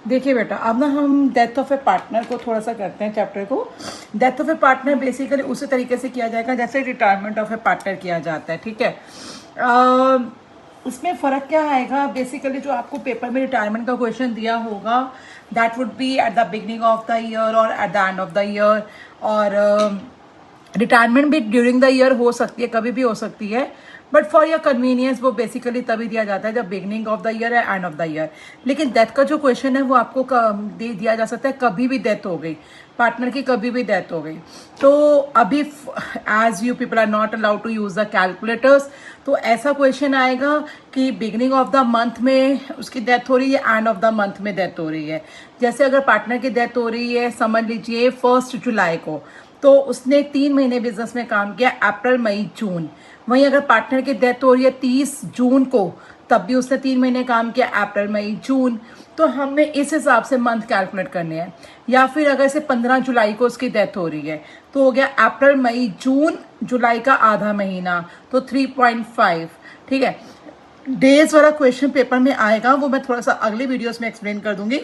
देखिए बेटा, अब ना हम डेथ ऑफ ए पार्टनर को थोड़ा सा करते हैं चैप्टर को। Death of A partner basically उसी तरीके से किया जाएगा जैसे रिटायरमेंट ऑफ ए पार्टनर किया जाता है, ठीक है। इसमें फ़र्क क्या आएगा, बेसिकली जो आपको पेपर में रिटायरमेंट का क्वेश्चन दिया होगा that would be at the beginning of the year और at the end of the year, और रिटायरमेंट भी ड्यूरिंग द ईयर हो सकती है, कभी भी हो सकती है, बट फॉर योर कन्वीनियंस वो बेसिकली तभी दिया जाता है जब बिगनिंग ऑफ द ईयर है, एंड ऑफ द ईयर। लेकिन डेथ का जो क्वेश्चन है वो आपको दे दिया जा सकता है कभी भी डेथ हो गई, पार्टनर की कभी भी डेथ हो गई। तो अभी as you people are not allowed to use the calculators, तो ऐसा क्वेश्चन आएगा कि बिगनिंग ऑफ द मंथ में उसकी डेथ हो रही है, एंड ऑफ द मंथ में डेथ हो रही है। जैसे अगर पार्टनर की डेथ हो रही है, समझ लीजिए 1 जुलाई को, तो उसने 3 महीने बिजनेस में काम किया, अप्रैल मई जून। वहीं अगर पार्टनर की डेथ हो रही है 30 जून को, तब भी उसने 3 महीने काम किया, अप्रैल मई जून। तो हमें इस हिसाब से मंथ कैलकुलेट करने हैं। या फिर अगर से 15 जुलाई को उसकी डेथ हो रही है तो हो गया अप्रैल मई जून, जुलाई का आधा महीना, तो 3.5, ठीक है। डेज वाला क्वेश्चन पेपर में आएगा, वो मैं थोड़ा सा अगली वीडियोस में एक्सप्लेन कर दूंगी।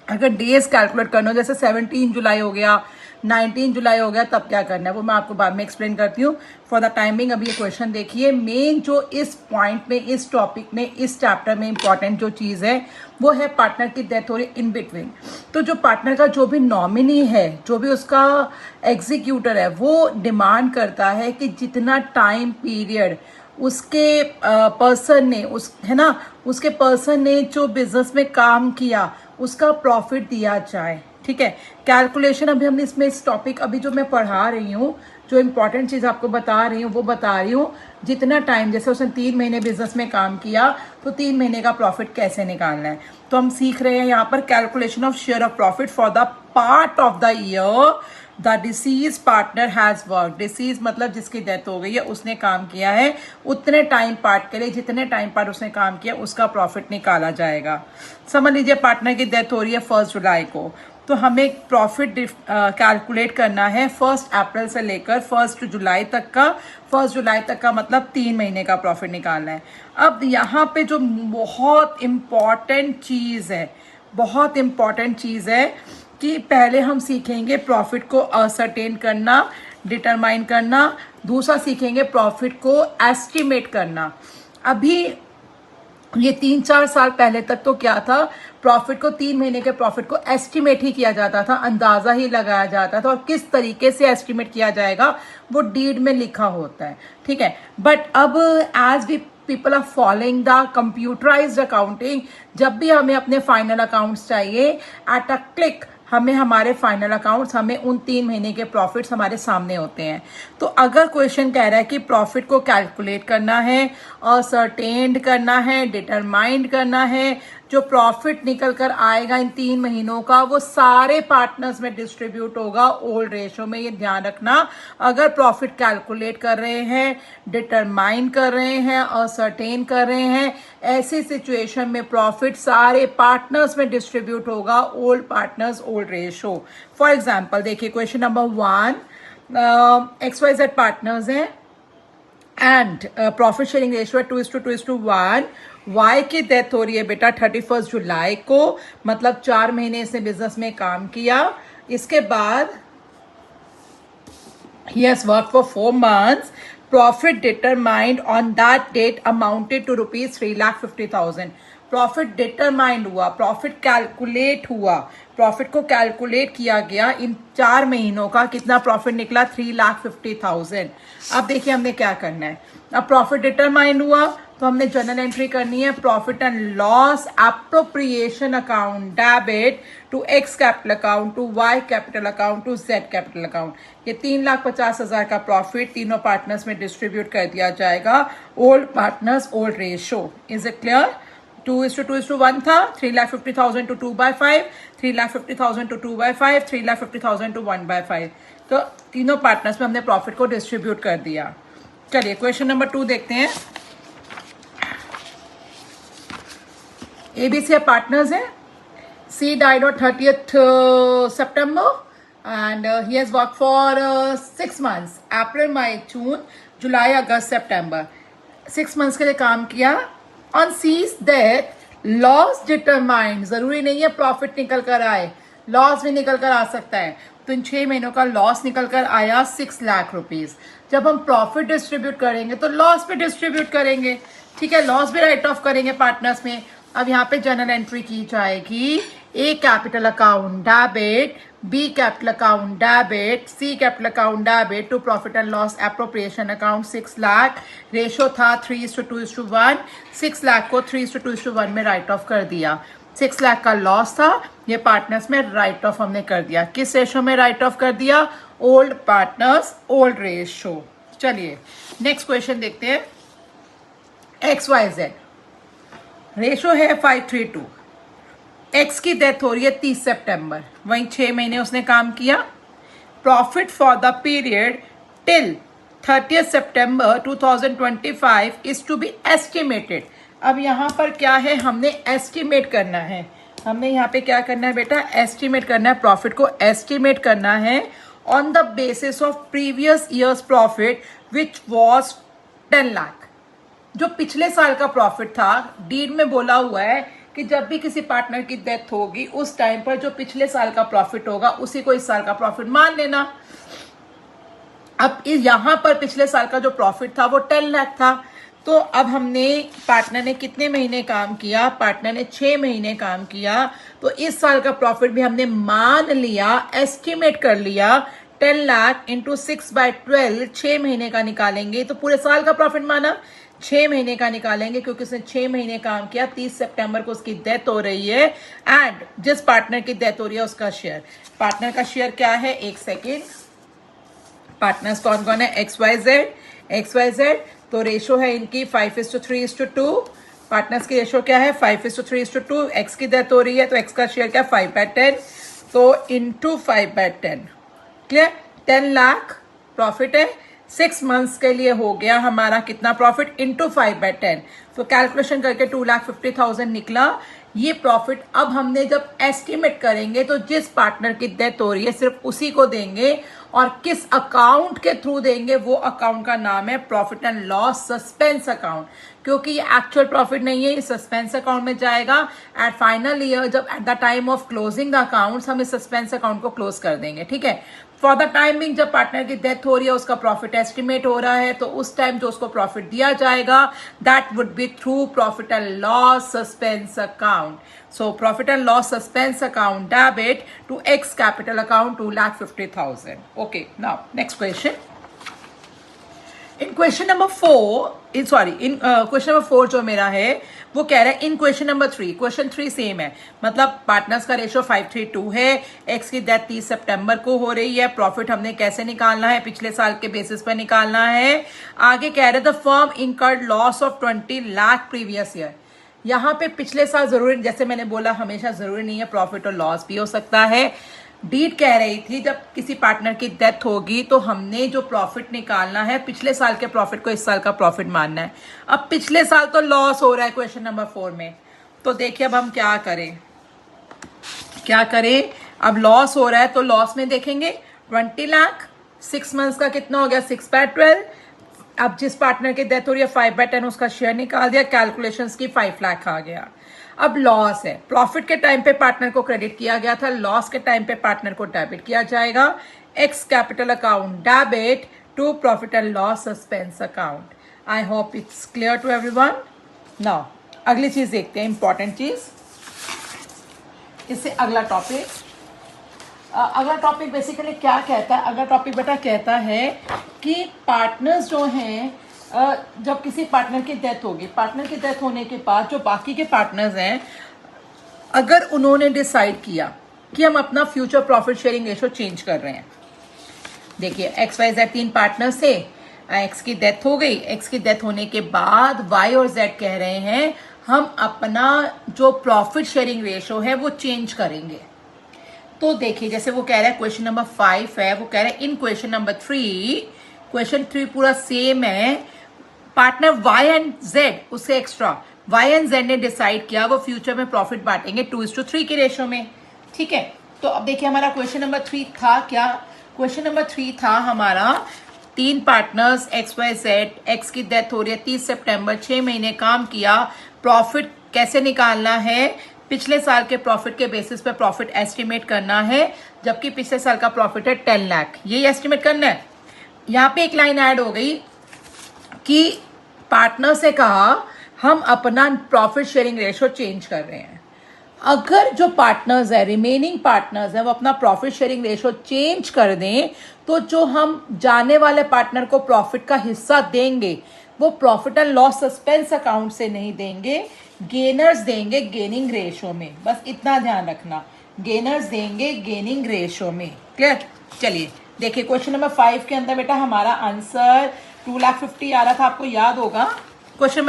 अगर डेज कैलकुलेट करना हो, जैसे 17 जुलाई हो गया, 19 जुलाई हो गया, तब क्या करना है वो मैं आपको बाद में एक्सप्लेन करती हूँ। फॉर द टाइमिंग अभी ये क्वेश्चन देखिए। मेन जो इस पॉइंट में, इस टॉपिक में, इस चैप्टर में इंपॉर्टेंट जो चीज़ है वो है पार्टनर की डेथ हो रही इन बिटवीन। तो जो पार्टनर का जो भी नॉमिनी है, जो भी उसका एग्जीक्यूटर है, वो डिमांड करता है कि जितना टाइम पीरियड उसके पर्सन ने, उस है ना, उसके पर्सन ने जो बिजनेस में काम किया उसका प्रॉफिट दिया जाए, ठीक है। कैलकुलेशन अभी हमने इसमें इस टॉपिक अभी जो मैं पढ़ा रही हूँ, जो इंपॉर्टेंट चीज़ आपको बता रही हूँ वो बता रही हूँ। जितना टाइम, जैसे उसने 3 महीने बिजनेस में काम किया तो 3 महीने का प्रॉफिट कैसे निकालना है। तो हम सीख रहे हैं यहाँ पर calculation of share of profit for the part of the year the disease partner has work. Disease मतलब जिसकी डेथ हो गई है, उसने काम किया है, उतने टाइम पार्ट के लिए जितने टाइम पार्ट उसने काम किया उसका प्रॉफिट निकाला जाएगा। समझ लीजिए पार्टनर की डेथ हो रही है 1 जुलाई को, तो हमें प्रॉफिट कैलकुलेट करना है 1 अप्रैल से लेकर 1 जुलाई तक का। 1 जुलाई तक का मतलब 3 महीने का प्रॉफिट निकालना है। अब यहाँ पे जो बहुत इम्पॉर्टेंट चीज़ है, बहुत इम्पॉर्टेंट चीज़ है कि पहले हम सीखेंगे प्रॉफिट को असर्टेन करना, डिटरमाइन करना। दूसरा सीखेंगे प्रॉफिट को एस्टिमेट करना। अभी ये 3-4 साल पहले तक तो क्या था, प्रॉफिट को 3 महीने के प्रॉफिट को एस्टिमेट ही किया जाता था, अंदाजा ही लगाया जाता था, और किस तरीके से एस्टिमेट किया जाएगा वो डीड में लिखा होता है, ठीक है। बट अब as we people are following the computerised accounting, जब भी हमें अपने फाइनल अकाउंट्स चाहिए, एट अ क्लिक हमें हमारे फाइनल अकाउंट्स, हमें उन 3 महीने के प्रॉफिट्स हमारे सामने होते हैं। तो अगर क्वेश्चन कह रहा है कि प्रॉफिट को कैलकुलेट करना है, असर्टेन्ड करना है, डिटरमाइंड करना है, जो प्रॉफिट निकल कर आएगा इन 3 महीनों का वो सारे पार्टनर्स में डिस्ट्रीब्यूट होगा ओल्ड रेशो में। ये ध्यान रखना, अगर प्रॉफिट कैलकुलेट कर रहे हैं, डिटरमाइन कर रहे हैं, असर्टेन कर रहे हैं, ऐसी सिचुएशन में प्रॉफिट सारे पार्टनर्स में डिस्ट्रीब्यूट होगा old partners old ratio. For example देखिए क्वेश्चन नंबर 1, XYZ पार्टनर्स हैं एंड प्रॉफिट शेयरिंग रेशियो है 2:2:1। वाई की डेथ हो रही है बेटा 31 जुलाई को, मतलब 4 महीने इसने बिजनेस में काम किया। इसके बाद he has worked for 4 months. Profit determined on that date amounted to rupees 3,50,000. Profit determined हुआ, प्रॉफिट कैलकुलेट हुआ, प्रॉफिट को कैलकुलेट किया गया, इन 4 महीनों का कितना प्रॉफिट निकला 3,50,000। अब देखिए हमने क्या करना है। अब प्रॉफिट डिटरमाइंड हुआ तो हमने जर्नल एंट्री करनी है, profit and loss appropriation account debit to X capital account, to Y capital account, to Z capital account. ये 3,50,000 का प्रॉफिट तीनों पार्टनर्स में डिस्ट्रीब्यूट कर दिया जाएगा old partners old ratio. Is it clear? 2:2:1 था, 3,50,000 to 2/5, 3,50,000 to 2/5, 3,50,000 to 1/5। तो तीनों पार्टनर्स में हमने प्रॉफिट को डिस्ट्रीब्यूट कर दिया। चलिए क्वेश्चन नंबर 2 देखते हैं। ABC पार्टनर्स हैं। C died on 30th September and he has worked for 6 months, April, May, June, July, August, September। 6 months के लिए काम किया। On C's death, loss determined, जरूरी नहीं है प्रॉफिट निकल कर आए, लॉस भी निकल कर आ सकता है। तो इन 6 महीनों का लॉस निकल कर आया 6 लाख रुपीज। जब हम प्रॉफिट डिस्ट्रीब्यूट करेंगे तो लॉस भी डिस्ट्रीब्यूट करेंगे, ठीक है, लॉस भी राइट ऑफ करेंगे पार्टनर्स में। अब यहाँ पे जर्नल एंट्री की जाएगी, A capital account debit, B capital account debit, C capital account debit to profit and loss appropriation account 6 lakh. Ratio था 3:2:1, 6 लाख को 3:2:1 में राइट ऑफ कर दिया। 6 लाख का लॉस था, ये पार्टनर्स में राइट ऑफ हमने कर दिया। किस रेशो में राइट ऑफ कर दिया? Old partners old ratio. चलिए नेक्स्ट क्वेश्चन देखते हैं। XYZ रेशो है 5:3:2। एक्स की डेथ हो रही है 30 सितंबर, वहीं 6 महीने उसने काम किया। Profit for the period till 30 सितंबर 2025 इज टू बी एस्टिमेटेड। अब यहाँ पर क्या है, हमने एस्टिमेट करना है। हमने यहाँ पे क्या करना है बेटा? एस्टिमेट करना है, प्रॉफिट को एस्टिमेट करना है on the basis of previous years profit which was 10 lakh. जो पिछले साल का प्रॉफिट था, डीड में बोला हुआ है कि जब भी किसी पार्टनर की डेथ होगी उस टाइम पर जो पिछले साल का प्रॉफिट होगा उसी को इस साल का प्रॉफिट मान लेना। अब यहां पर पिछले साल का जो प्रॉफिट था वो 10 लाख था। तो अब हमने, पार्टनर ने कितने महीने काम किया? पार्टनर ने 6 महीने काम किया। तो इस साल का प्रॉफिट भी हमने मान लिया, एस्टिमेट कर लिया। 10 लाख इंटू 6/12, 6 महीने का निकालेंगे तो पूरे साल का प्रॉफिट माना, 6 महीने का निकालेंगे क्योंकि उसने 6 महीने काम किया। 30 सितंबर को उसकी डेथ हो रही है एंड जिस पार्टनर की डेथ हो रही है उसका शेयर, पार्टनर का शेयर क्या है? एक सेकेंड, पार्टनर्स कौन कौन है? XYZ। तो रेशो है इनकी 5:3:2। पार्टनर्स की रेशो क्या है? 5:3:2। एक्स की डेथ हो रही है तो एक्स का शेयर क्या? 5/10। तो इंटू 5/10, क्लियर? 10 लाख प्रॉफिट है, 6 मंथ्स के लिए हो गया हमारा कितना प्रॉफिट? इंटू 5/10। तो कैलकुलेशन करके 2,50,000 निकला ये प्रॉफिट। अब हमने जब एस्टिमेट करेंगे तो जिस पार्टनर की डेथ हो रही है सिर्फ उसी को देंगे, और किस अकाउंट के थ्रू देंगे वो अकाउंट का नाम है profit and loss suspense account, क्योंकि ये एक्चुअल प्रॉफिट नहीं है, ये सस्पेंस अकाउंट में जाएगा। एट फाइनल ईयर जब at the time of closing the accounts हम इस सस्पेंस अकाउंट को क्लोज कर देंगे, ठीक है। फॉर द टाइमिंग जब पार्टनर की डेथ हो रही है उसका प्रॉफिट एस्टिमेट हो रहा है, तो उस टाइम जो उसको प्रॉफिट दिया जाएगा that would B through profit and loss suspense account. So profit and loss suspense account debit to X capital account 2,50,000. Okay, now next question. In question number 4, in question number 4 जो मेरा है वो कह रहा है in question number 3, question 3 same है, मतलब partners का रेशो 5:3:2 है। एक्स की डेथ 30 सितंबर को हो रही है। प्रॉफिट हमने कैसे निकालना है? पिछले साल के बेसिस पर निकालना है। आगे कह रहे the firm incurred loss of 20 lakh previous year. यहाँ पे पिछले साल जरूरी, जैसे मैंने बोला हमेशा जरूरी नहीं है प्रॉफिट और लॉस भी हो सकता है। डीड कह रही थी जब किसी पार्टनर की डेथ होगी तो हमने जो प्रॉफिट निकालना है पिछले साल के प्रॉफिट को इस साल का प्रॉफिट मानना है। अब पिछले साल तो लॉस हो रहा है क्वेश्चन नंबर 4 में, तो देखिए अब हम क्या करें। अब लॉस हो रहा है तो लॉस में देखेंगे 20 लाख, 6 मंथ्स का कितना हो गया? 6/12। अब जिस पार्टनर की डेथ हो रही है 5/10 उसका शेयर निकाल दिया, कैलकुलेशंस की 5 लाख आ गया। अब लॉस है, प्रॉफिट के टाइम पे पार्टनर को क्रेडिट किया गया था, लॉस के टाइम पे पार्टनर को डेबिट किया जाएगा। X capital account debit to profit and loss suspense account. I hope it's clear to everyone. Now अगली चीज देखते हैं, इंपॉर्टेंट चीज, इससे अगला टॉपिक। अगला टॉपिक बेसिकली क्या कहता है? अगला टॉपिक बेटा कहता है कि पार्टनर्स जो हैं, जब किसी पार्टनर की डेथ होगी, पार्टनर की डेथ होने के बाद जो बाकी के पार्टनर्स हैं, अगर उन्होंने डिसाइड किया कि हम अपना future profit sharing ratio change कर रहे हैं। देखिए XYZ 3 पार्टनर्स थे, एक्स की डेथ हो गई। एक्स की डेथ होने के बाद वाई और जेड कह रहे हैं हम अपना जो प्रॉफिट शेयरिंग रेशो है वो चेंज करेंगे। तो देखिए जैसे वो कह रहा है क्वेश्चन नंबर 5 है, वो कह रहा है इन क्वेश्चन नंबर 3, क्वेश्चन 3 पूरा सेम है। पार्टनर वाई एंड जेड, उससे एक्स्ट्रा वाई एंड जेड ने डिसाइड किया वो फ्यूचर में प्रॉफिट बांटेंगे 2:3 के रेशो में, ठीक है। तो अब देखिए हमारा क्वेश्चन नंबर 3 था क्या? क्वेश्चन नंबर 3 था हमारा 3 पार्टनर्स XYZ, एक्स की डेथ हो रही है 30 सितंबर, 6 महीने काम किया, प्रॉफिट कैसे निकालना है, पिछले साल के प्रॉफिट के बेसिस पे प्रॉफिट एस्टिमेट करना है, जबकि पिछले साल का प्रॉफिट है 10 लाख, यही एस्टिमेट करना है। यहाँ पे एक लाइन ऐड हो गई कि पार्टनर से कहा हम अपना प्रॉफिट शेयरिंग रेशो चेंज कर रहे हैं। अगर जो पार्टनर्स है, रिमेनिंग पार्टनर्स हैं, वो अपना प्रॉफिट शेयरिंग रेशो चेंज कर दें, तो जो हम जाने वाले पार्टनर को प्रॉफिट का हिस्सा देंगे वो profit and loss suspense account से नहीं देंगे, गेनर्स देंगे गेनिंग रेशो में। बस इतना ध्यान रखना, गेनर्स देंगे गेनिंग रेशो में। क्लियर? चलिए देखिए क्वेश्चन नंबर 5 के अंदर बेटा हमारा आंसर 2,50,000 आ रहा था, आपको याद होगा। क्वेश्चन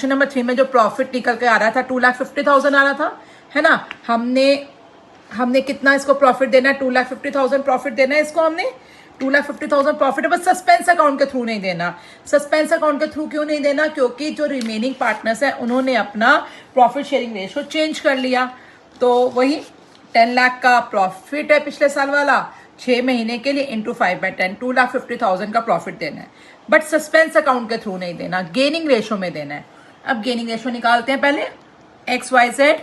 नंबर 3 में जो प्रॉफिट निकल के आ रहा था 2,50,000 आ रहा था, है ना। हमने कितना इसको प्रॉफिट देना है, 2,50,000 प्रॉफिट देना है इसको, हमने 2,50,000 प्रॉफिट है, बस सस्पेंस अकाउंट के थ्रू नहीं देना। सस्पेंस अकाउंट के थ्रू क्यों नहीं देना? क्योंकि जो रिमेनिंग पार्टनर्स हैं उन्होंने अपना प्रॉफिट शेयरिंग रेशो चेंज कर लिया। तो वही 10 लाख का प्रॉफिट है पिछले साल वाला, 6 महीने के लिए इंटू 5/10, 2,50,000 का प्रॉफिट देना है, बट सस्पेंस अकाउंट के थ्रू नहीं देना, गेनिंग रेशो में देना है। अब गेनिंग रेशो निकालते हैं पहले, XYZ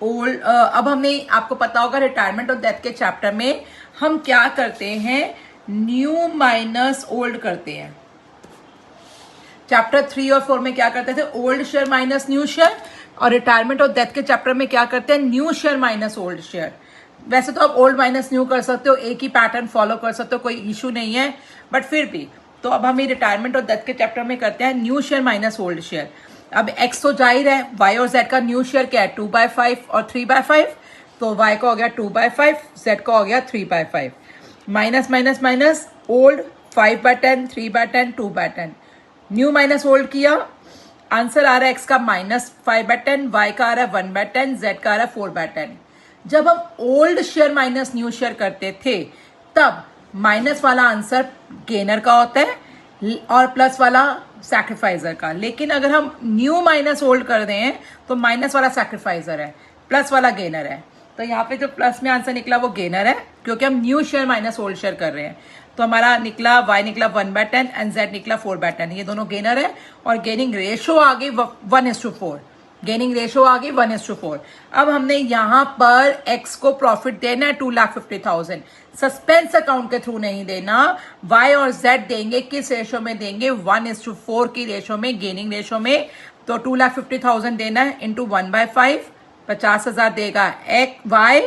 ओल्ड। अब हमने, आपको पता होगा रिटायरमेंट और डेथ के चैप्टर में हम क्या करते हैं, न्यू माइनस ओल्ड करते हैं। चैप्टर 3 और 4 में क्या करते थे, old share minus new share, और रिटायरमेंट और डेथ के चैप्टर में क्या करते हैं, new share minus old share. वैसे तो आप ओल्ड माइनस न्यू कर सकते हो, एक ही पैटर्न फॉलो कर सकते हो, कोई इशू नहीं है, बट फिर भी तो अब हम रिटायरमेंट और डेथ के चैप्टर में करते हैं new share minus old share. अब एक्स तो जाहिर है, वाई और जेड का न्यू शेयर क्या है, 2/5 और 3/5, तो वाई का हो गया 2/5, जेड का हो गया 3/5, minus minus minus old 5/10, 3/10, 2/10, new minus old किया, आंसर आ रहा है एक्स का -5/10, वाई का आ रहा है 1/10, जेड का आ रहा है 4/10। जब हम old share minus new share करते थे तब माइनस वाला आंसर गेनर का होता है और प्लस वाला सैक्रिफाइजर का। लेकिन अगर हम न्यू माइनस ओल्ड कर दें तो माइनस वाला सैक्रिफाइजर है, प्लस वाला गेनर है। तो यहाँ पे जो प्लस में आंसर निकला वो गेनर है, क्योंकि हम new share minus old share कर रहे हैं। तो हमारा निकला y निकला 1/10 एंड z निकला 4/10, ये दोनों गेनर है। और गेनिंग रेशो आ गई 1:4, गेनिंग रेशो आ गई 1:4। अब हमने यहाँ पर x को प्रॉफिट देना है 2,50,000, सस्पेंस अकाउंट के थ्रू नहीं देना। y और z देंगे किस रेशो में देंगे, 1:4 की रेशो में, गेनिंग रेशो में। तो 2,50,000 देना है इंटू 1/5, 50,000 देगा y,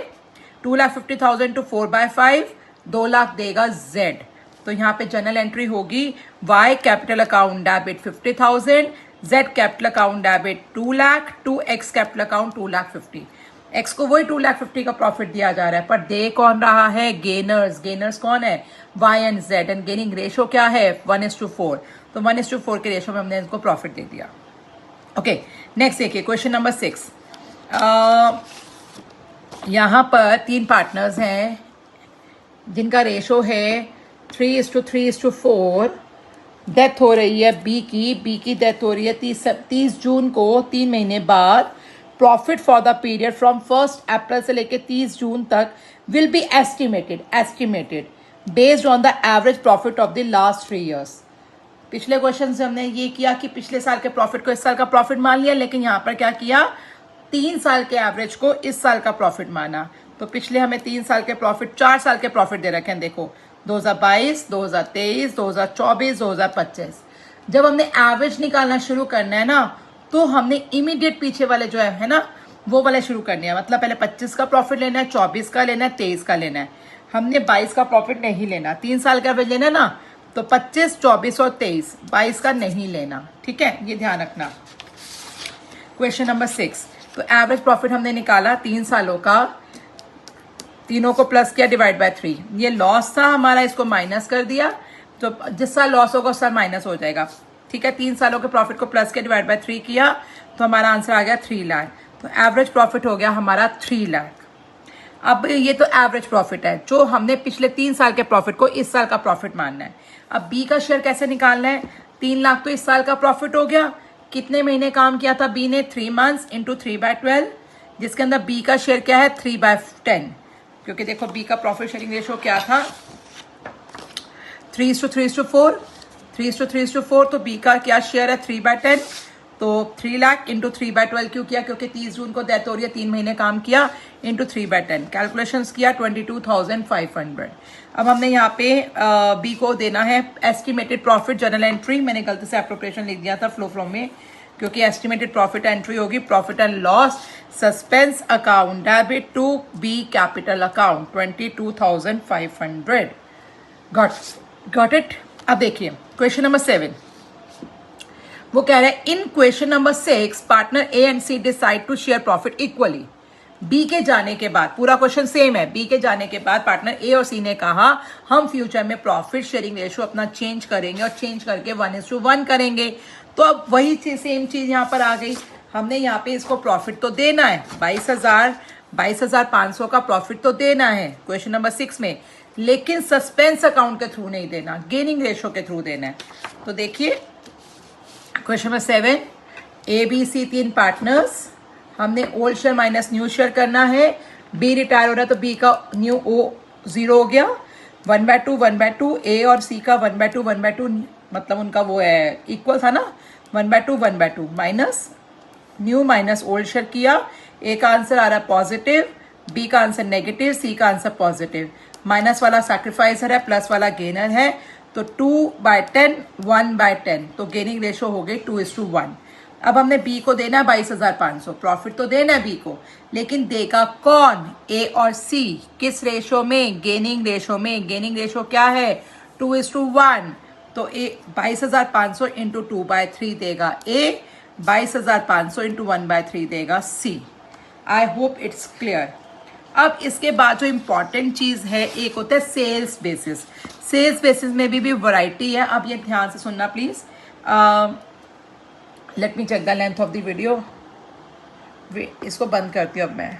2,50,000 टू 4/5, 2 लाख देगा z। तो यहाँ पे जनरल एंट्री होगी y capital account debit 50,000, z capital account debit 2 lakh, 2x capital account 2,50,000। x को वही 2,50,000 का प्रॉफिट दिया जा रहा है, पर दे कौन रहा है, गेनर्स। गेनर्स कौन है, y and z, and gaining ratio क्या है 1:4। तो 1:4 के रेशो में हमने इनको प्रॉफिट दे दिया। ओके, नेक्स्ट देखिए क्वेश्चन नंबर 6। यहाँ पर 3 पार्टनर्स हैं जिनका रेशो है 3:3:4। डेथ हो रही है बी की डेथ हो रही है 30 जून को, 3 महीने बाद। Profit for the period from 1 अप्रैल से लेके 30 जून तक will be estimated based on the average profit of the last 3 years. पिछले क्वेश्चन से हमने ये किया कि पिछले साल के प्रॉफिट को इस साल का प्रॉफिट मान लिया, लेकिन यहाँ पर क्या किया, 3 साल के एवरेज को इस साल का प्रॉफिट माना। तो पिछले हमें 3 साल के प्रॉफिट, 4 साल के प्रॉफिट दे रखे हैं, देखो 2022, 2023, 2024, 2025। जब हमने एवरेज निकालना शुरू करना है ना, तो हमने इमीडिएट पीछे वाले जो है ना, वो वाले शुरू करने हैं। मतलब पहले 25 का प्रॉफिट लेना है, 24 का लेना है, 23 का लेना है। हमने 22 का प्रॉफिट नहीं लेना, 3 साल का एवरेज लेना ना, तो 25, 24 और 23, 22 का नहीं लेना। ठीक है, ये ध्यान रखना। क्वेश्चन नंबर 6, तो एवरेज प्रॉफिट हमने निकाला 3 सालों का, तीनों को प्लस किया डिवाइड बाय 3। ये लॉस था हमारा, इसको माइनस कर दिया, तो जिस साल लॉस होगा उस साल माइनस हो जाएगा। ठीक है, 3 सालों के प्रॉफिट को प्लस किया डिवाइड बाय 3 किया, तो हमारा आंसर आ गया 3 लाख। तो एवरेज प्रॉफिट हो गया हमारा 3 लाख। अब ये तो एवरेज प्रॉफिट है, जो हमने पिछले 3 साल के प्रॉफिट को इस साल का प्रॉफिट मानना है। अब बी का शेयर कैसे निकालना है, 3 लाख तो इस साल का प्रॉफिट हो गया। कितने महीने काम किया था बी ने, 3 मंथ्स इंटू 3/12, जिसके अंदर बी का शेयर क्या है 3/10, क्योंकि देखो बी का प्रॉफिट शेयरिंग रेशो क्या था 3:3:4, 3:3:4। तो बी का क्या शेयर है 3/10, तो 3 लाख इंटू 3/12 क्यों किया? क्योंकि 30 जून को डेथ हो रही है, 3 महीने काम किया, इंटू 3/10 कैलकुलेशंस किया 22,500। अब हमने यहाँ पे बी को देना है एस्टिमेटेड प्रॉफिट जर्नल एंट्री। मैंने गलती से एप्रोप्रिएशन लिख दिया था फ्लो में, क्योंकि एस्टिमेटेड प्रॉफिट एंट्री होगी profit and loss suspense account debit to B capital account 22,500। Got it. अब देखिए क्वेश्चन नंबर 7, वो कह रहा है in question number 6 partner A and C decide to share profit equally. B के जाने के बाद, पूरा क्वेश्चन सेम है, बी के जाने के बाद पार्टनर ए और सी ने कहा हम फ्यूचर में प्रॉफिट शेयरिंग रेशो अपना चेंज करेंगे और चेंज करके 1:1 करेंगे। तो अब वही सेम चीज यहां पर आ गई। हमने यहाँ पे इसको प्रॉफिट तो देना है 22,500 का प्रॉफिट तो देना है क्वेश्चन नंबर 6 में, लेकिन सस्पेंस अकाउंट के थ्रू नहीं देना, गेनिंग रेशो के थ्रू देना है। तो देखिए question number 7, A B C 3 partners, हमने old share minus new share करना है। बी रिटायर हो रहा है तो बी का न्यू ओ 0 हो गया। 1/2 ए और सी का 1/2 मतलब उनका वो है इक्वल था ना, 1/2 minus new minus old share किया। ए का आंसर आ रहा है पॉजिटिव, बी का आंसर नेगेटिव, सी का आंसर पॉजिटिव। माइनस वाला सैक्रिफाइसर है, प्लस वाला गेनर है। तो 2/10 1/10, तो गेनिंग रेशो हो गई 2:1। अब हमने बी को देना है 22,500, प्रॉफिट तो देना है बी को, लेकिन देगा कौन? ए और सी। किस रेशो में? गेनिंग रेशो में। गेनिंग रेशो क्या है? 2:1। तो ए 22,500 इंटू 2/3 देगा ए, 22,500 इंटू 1/3 देगा C. I hope it's clear. अब इसके बाद जो इंपॉर्टेंट चीज है, एक होता है सेल्स बेसिस। सेल्स बेसिस में भी वैरायटी है। अब ये ध्यान से सुनना please. Let me check the length of the video. इसको बंद करती हूँ अब मैं।